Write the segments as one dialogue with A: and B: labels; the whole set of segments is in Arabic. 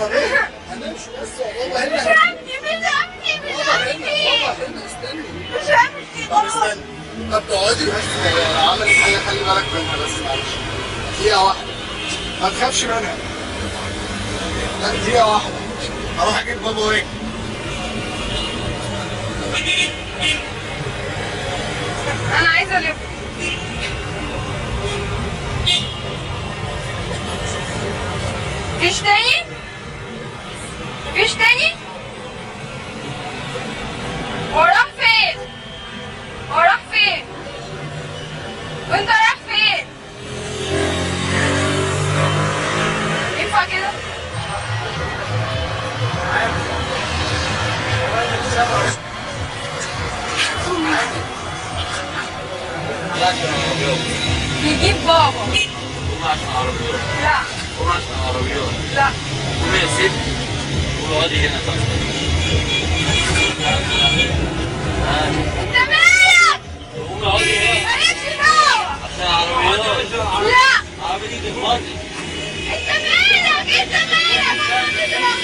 A: العربية هنمشي بس يا بابا هنا.
B: مش همشي مش همشي مش همشي.
A: بابا هنا استني.
B: مش همشي
A: طب استني. طب تقعدي بس عملت حاجة خلي بالك منها بس معلش. دقيقة واحدة. ما تخافش منها. لا دقيقة واحدة. أروح أجيب بابا وإيه؟
B: انا عايزه الف. فيش تاني؟ فيش تاني؟ وراح فين؟ وراح فين؟ وانت رايح فين؟ ينفع كده؟ يجيب بابا.
C: قوم عشان عربيات.
B: لا.
C: قوم عشان عربيات.
B: لا.
C: قوم يا ست. قوم اقعدي هنا طيب.
B: انت مالك؟
C: قوم اقعدي هنا.
B: مالكش دعوة.
C: عشان عربيات.
B: لا.
C: العربية دي تفضي.
B: انت مالك؟ انت مالك؟ انا مش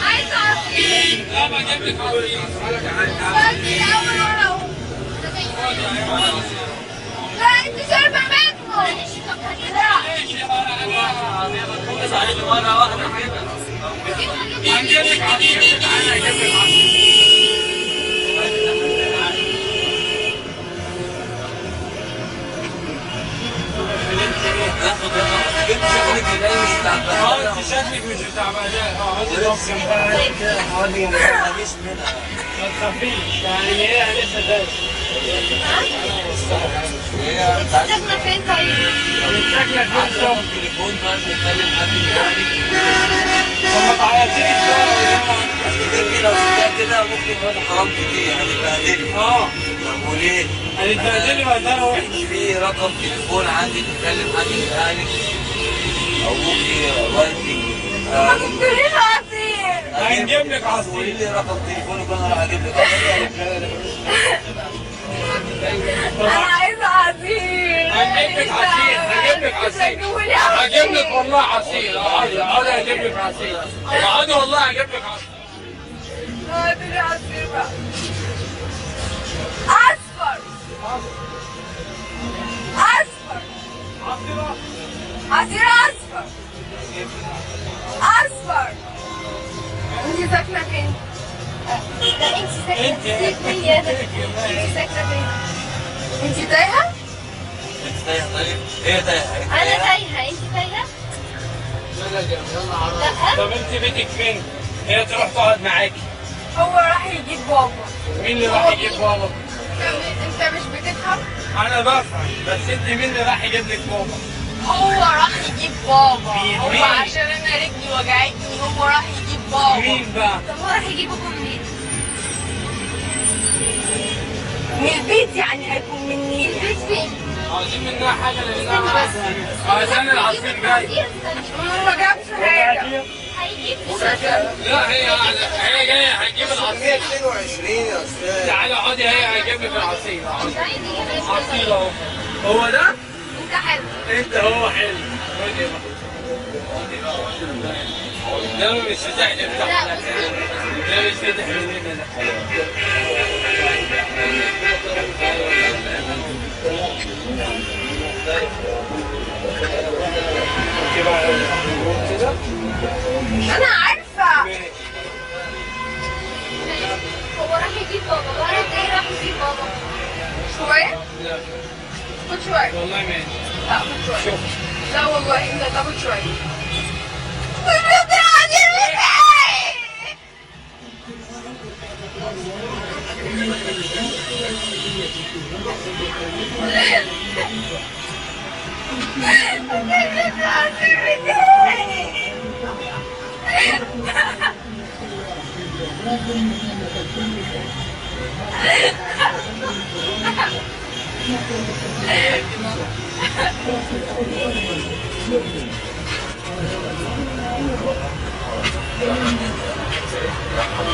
B: عايزة عصير.
C: لا ما اجيب لك عربية.
B: بس الأول ورا اهو. لا انت شاربة منه. لا.
C: بس عليك مرة واحدة كده. هنجيب لك عصير. تعالى اجيب لك عصير. انت شكلك مش بتاع بهدله. اقعدي بص جنبها كده. اقعدي جنبها. مفيش منها. ما تخافيش يعني هي لسه دايسه.
B: ساكنة فين طيب؟
C: شكلك بتشوف التليفون بقى بتتكلم حد يعني. طب ما تعيطيش شويه. اصل لو سبتها كده ممكن يبقى حرام كتير هتتبهدلي. وليه؟ هتتبهدلي بهدله وحش. في رقم تليفون عندي تتكلم حد من اهلك او ممكن والدك.
B: ما تجيبليش عصير.
C: هنجيب لك عصير. قولي لي رقم تليفونك وانا راح اجيب لك عصير.
B: انا عايزة عصير.
C: هنجيب لك عصير. هجيب لك عصير. هجيب لك والله عصير. اقعدي هجيب لك عصير. اقعدي والله هجيب لك عصير.
B: هاتلي عصير بقى. اصفر. اصفر. عصير اصفر. اصفر. انت ساكنة فين؟ لا انت ساكنة فين؟ انت ساكنة فين؟ انت تايهة؟
C: انت تايهه طيب؟ هي تايهه.
B: انا تايهة. انت تايهة؟ لا.
C: طب انت بيتك فين؟ هي تروح تقعد معاكي.
B: هو راح يجيب بابا.
C: مين اللي راح يجيب بابا؟
B: انت مش بتفهم؟
C: انا بفهم بس انت مين اللي راح يجيب لك بابا؟
B: هو راح يجيب بابا.
C: مين؟
B: هو عشان انا رجلي وجعتني هو راح يجيب بابا.
C: مين بقى؟
B: طب هو راح يجيب بابا منين؟ من البيت يعني هيكون منين؟ البيت فين؟
C: عاوزين منها حاجه لانها عشان العصير جاي.
B: ما جابش حاجة. هيجيب
C: لا هي جايه هتجيب العصير.
A: 22 يا استاذ.
C: تعالى اقعدي هي هتجيب لك العصير. عصير اهو. هو ده؟
B: انت حلو.
C: انت هو حلو. خدي بقى. ده مش فتح لي بتاع ده مش فتح لي
B: انا عارفة. هو راح يجيب بابا. وانا ازاي راح يجيب بابا؟ شوية؟
C: لا
B: خد شوية.
C: والله ماشي.
B: لا خد شوية. لا والله انت تاخد شوية.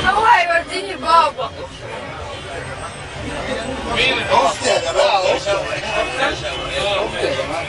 B: هو هيوديني بابا.
A: اختي يا جماعه اختي. يا جماعه.